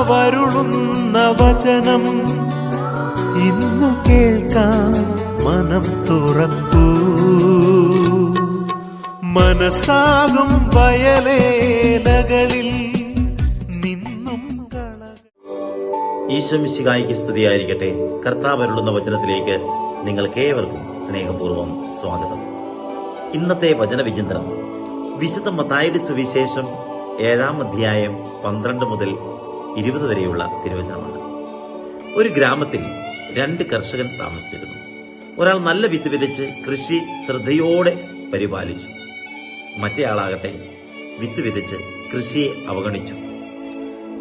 കർത്താവരുളുന്ന വചനം ഇന്നു കേൾക്കാം, മനം തുറക്കൂ. മനസ്സാകും വയലേലകളിൽ നിന്നും ഈശോമിശിഹായിക്ക് സ്തുതിയായിരിക്കട്ടെ. കർത്താവരുളുന്ന വചനത്തിലേക്ക് നിങ്ങൾക്കേവർക്കും സ്നേഹപൂർവ്വം സ്വാഗതം. ഇന്നത്തെ വചനവിചിന്തനം വിശുദ്ധ മത്തായിയുടെ സുവിശേഷം 7-ാം അധ്യായം 12 മുതൽ 20 വരെയുള്ള തിരുവചനമാണ്. ഒരു ഗ്രാമത്തിൽ 2 കർഷകൻ താമസിച്ചിരുന്നു. ഒരാൾ നല്ല വിത്ത് വിതച്ച് കൃഷി ശ്രദ്ധയോടെ പരിപാലിച്ചു. മറ്റേയാളാകട്ടെ വിത്ത് വിതച്ച് കൃഷിയെ അവഗണിച്ചു.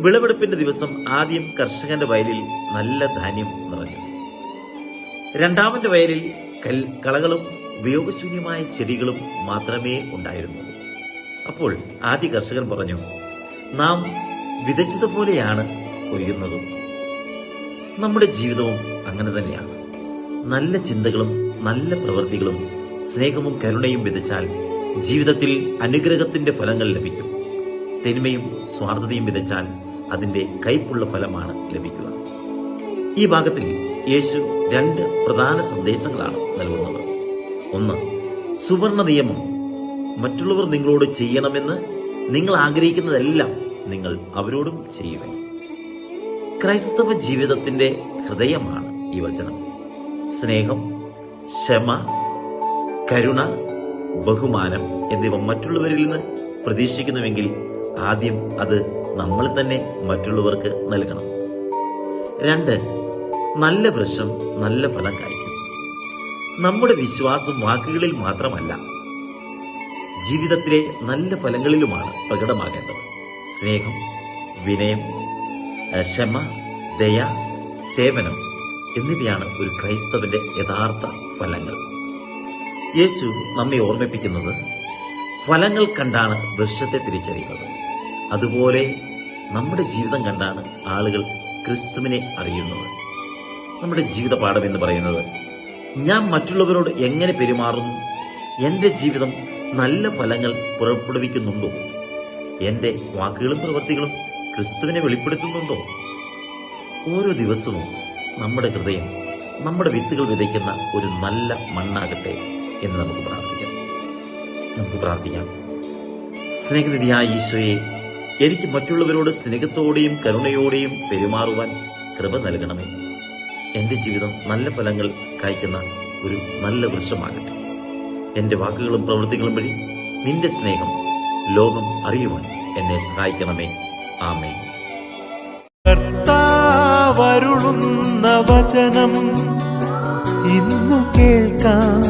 വിളവെടുപ്പിന്റെ ദിവസം ആദ്യം കർഷകന്റെ വയലിൽ നല്ല ധാന്യം നിറഞ്ഞു. രണ്ടാമന്റെ വയലിൽ കളകളും ഉപയോഗശൂന്യമായ ചെടികളും മാത്രമേ ഉണ്ടായിരുന്നുള്ളൂ. അപ്പോൾ ആദ്യ കർഷകൻ പറഞ്ഞു, നാം വിതച്ചതുപോലെയാണ് കൊയ്യുന്നതും. നമ്മുടെ ജീവിതവും അങ്ങനെ തന്നെയാണ്. നല്ല ചിന്തകളും നല്ല പ്രവൃത്തികളും സ്നേഹവും കരുണയും വിതച്ചാൽ ജീവിതത്തിൽ അനുഗ്രഹത്തിന്റെ ഫലങ്ങൾ ലഭിക്കും. തിന്മയും സ്വാർത്ഥതയും വിതച്ചാൽ അതിന്റെ കയ്പുള്ള ഫലമാണ് ലഭിക്കുക. ഈ ഭാഗത്തിൽ യേശു 2 പ്രധാന സന്ദേശങ്ങളാണ് നൽകുന്നത്. ഒന്ന്, സുവർണ നിയമം. മറ്റുള്ളവർ നിങ്ങളോട് ചെയ്യണമെന്ന് നിങ്ങൾ ആഗ്രഹിക്കുന്നതെല്ലാം നിങ്ങൾ അവരോടും ചെയ്യുക. ക്രൈസ്തവ ജീവിതത്തിന്റെ ഹൃദയമാണ് ഈ വചനം. സ്നേഹം, ക്ഷമ, കരുണ, ബഹുമാനം എന്നിവ മറ്റുള്ളവരിൽ നിന്ന് പ്രതീക്ഷിക്കുന്നുവെങ്കിൽ ആദ്യം അത് നമ്മൾ തന്നെ മറ്റുള്ളവർക്ക് നൽകണം. 2, നല്ല വൃക്ഷം നല്ല ഫലം കായ്ക്കും. നമ്മുടെ വിശ്വാസം വാക്കുകളിൽ മാത്രമല്ല, ജീവിതത്തിലെ നല്ല ഫലങ്ങളിലുമാണ് പ്രകടമാകേണ്ടത്. സ്നേഹം, വിനയം, ക്ഷമ, ദയ, സേവനം എന്നിവയാണ് ഒരു ക്രൈസ്തവന്റെ യഥാർത്ഥ ഫലങ്ങൾ. യേശു നമ്മെ ഓർമ്മിപ്പിക്കുന്നത് ഫലങ്ങൾ കണ്ടാണ് വൃക്ഷത്തെ തിരിച്ചറിയുന്നത്. അതുപോലെ നമ്മുടെ ജീവിതം കണ്ടാണ് ആളുകൾ ക്രിസ്തുവിനെ അറിയുന്നത്. നമ്മുടെ ജീവിത പാഠം എന്ന് പറയുന്നത്, ഞാൻ മറ്റുള്ളവരോട് എങ്ങനെ പെരുമാറുന്നു, എൻ്റെ ജീവിതം നല്ല ഫലങ്ങൾ പുറപ്പെടുവിക്കുന്നുണ്ടോ, എൻ്റെ വാക്കുകളും പ്രവൃത്തികളും ക്രിസ്തുവിനെ വെളിപ്പെടുത്തുന്നുണ്ടോ? ഓരോ ദിവസവും നമ്മുടെ ഹൃദയം നമ്മുടെ വിത്തുകൾ വിതയ്ക്കുന്ന ഒരു നല്ല മണ്ണാകട്ടെ എന്ന് നമുക്ക് പ്രാർത്ഥിക്കാം. സ്നേഹനിധിയായ ഈശോയെ, എനിക്ക് മറ്റുള്ളവരോട് സ്നേഹത്തോടെയും കരുണയോടെയും പെരുമാറുവാൻ കൃപ നൽകണമേ. എൻ്റെ ജീവിതം നല്ല ഫലങ്ങൾ കായ്ക്കുന്ന ഒരു നല്ല വൃക്ഷമാകട്ടെ. എൻ്റെ വാക്കുകളും പ്രവൃത്തികളും വഴി നിന്റെ സ്നേഹം ലോകം അറിയുവാൻ എന്നെ സഹായിക്കണമേ. ആമേൻ. കർത്താവരുളുന്ന വചനം ഇന്നു കേൾക്കാം,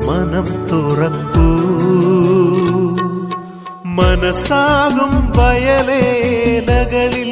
മനം തുറക്കൂ. മനസ്സാകും വയലേലകളിൽ